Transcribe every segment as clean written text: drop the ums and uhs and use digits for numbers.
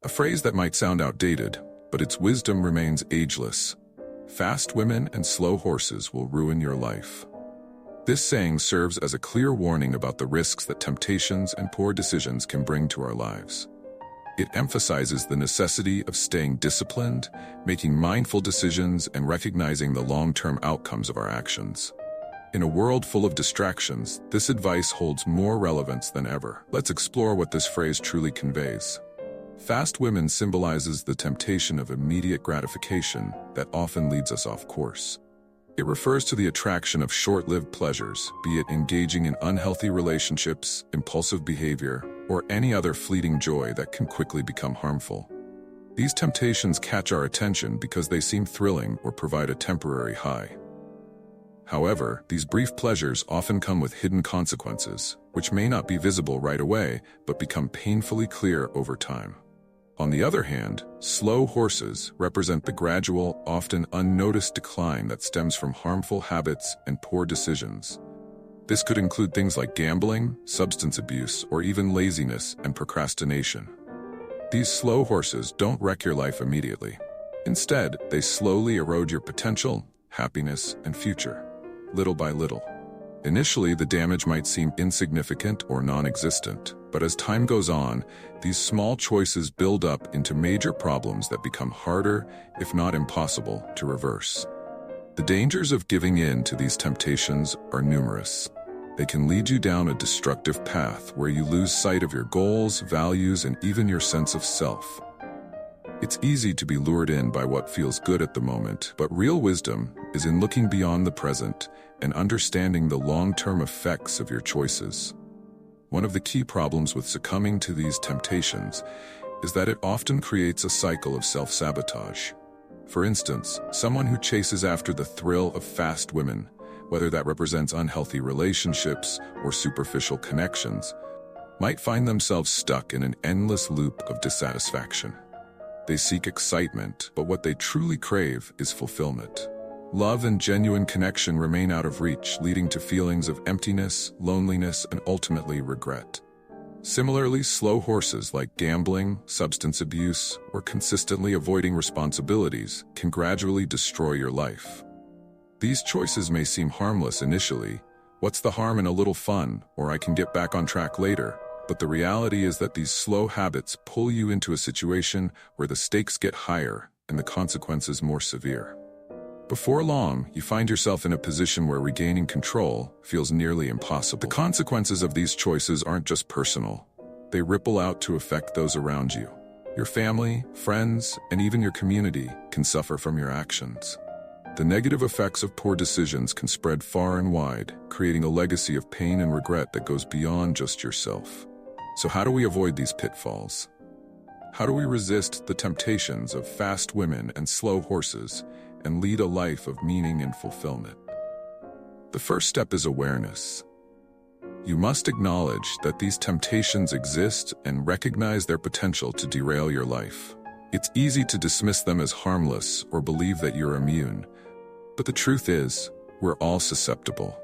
A phrase that might sound outdated, but its wisdom remains ageless. Fast women and slow horses will ruin your life. This saying serves as a clear warning about the risks that temptations and poor decisions can bring to our lives. It emphasizes the necessity of staying disciplined, making mindful decisions, and recognizing the long-term outcomes of our actions. In a world full of distractions, this advice holds more relevance than ever. Let's explore what this phrase truly conveys. Fast women symbolizes the temptation of immediate gratification that often leads us off course. It refers to the attraction of short-lived pleasures, be it engaging in unhealthy relationships, impulsive behavior, or any other fleeting joy that can quickly become harmful. These temptations catch our attention because they seem thrilling or provide a temporary high. However, these brief pleasures often come with hidden consequences, which may not be visible right away, but become painfully clear over time. On the other hand, slow horses represent the gradual, often unnoticed decline that stems from harmful habits and poor decisions. This could include things like gambling, substance abuse, or even laziness and procrastination. These slow horses don't wreck your life immediately. Instead, they slowly erode your potential, happiness, and future, little by little. Initially, the damage might seem insignificant or non-existent, but as time goes on, these small choices build up into major problems that become harder, if not impossible, to reverse. The dangers of giving in to these temptations are numerous. They can lead you down a destructive path where you lose sight of your goals, values, and even your sense of self. It's easy to be lured in by what feels good at the moment, but real wisdom is in looking beyond the present and understanding the long-term effects of your choices. One of the key problems with succumbing to these temptations is that it often creates a cycle of self-sabotage. For instance, someone who chases after the thrill of fast women, whether that represents unhealthy relationships or superficial connections, might find themselves stuck in an endless loop of dissatisfaction. They seek excitement, but what they truly crave is fulfillment. Love and genuine connection remain out of reach, leading to feelings of emptiness, loneliness, and ultimately regret. Similarly, slow horses like gambling, substance abuse, or consistently avoiding responsibilities can gradually destroy your life. These choices may seem harmless initially. What's the harm in a little fun, or I can get back on track later? But the reality is that these slow habits pull you into a situation where the stakes get higher and the consequences more severe. Before long, you find yourself in a position where regaining control feels nearly impossible. The consequences of these choices aren't just personal. They ripple out to affect those around you. Your family, friends, and even your community can suffer from your actions. The negative effects of poor decisions can spread far and wide, creating a legacy of pain and regret that goes beyond just yourself. So how do we avoid these pitfalls? How do we resist the temptations of fast women and slow horses and lead a life of meaning and fulfillment? The first step is awareness. You must acknowledge that these temptations exist and recognize their potential to derail your life. It's easy to dismiss them as harmless or believe that you're immune, but the truth is, we're all susceptible.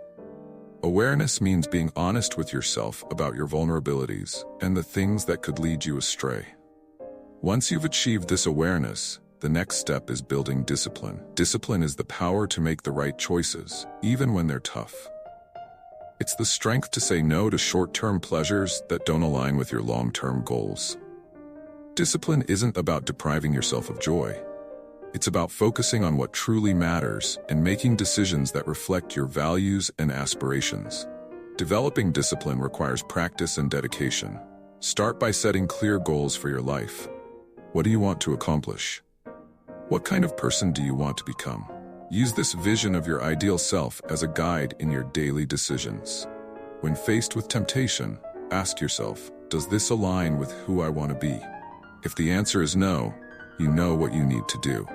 Awareness means being honest with yourself about your vulnerabilities and the things that could lead you astray. Once you've achieved this awareness, the next step is building discipline. Discipline is the power to make the right choices, even when they're tough. It's the strength to say no to short-term pleasures that don't align with your long-term goals. Discipline isn't about depriving yourself of joy. It's about focusing on what truly matters and making decisions that reflect your values and aspirations. Developing discipline requires practice and dedication. Start by setting clear goals for your life. What do you want to accomplish? What kind of person do you want to become? Use this vision of your ideal self as a guide in your daily decisions. When faced with temptation, ask yourself, does this align with who I want to be? If the answer is no, you know what you need to do.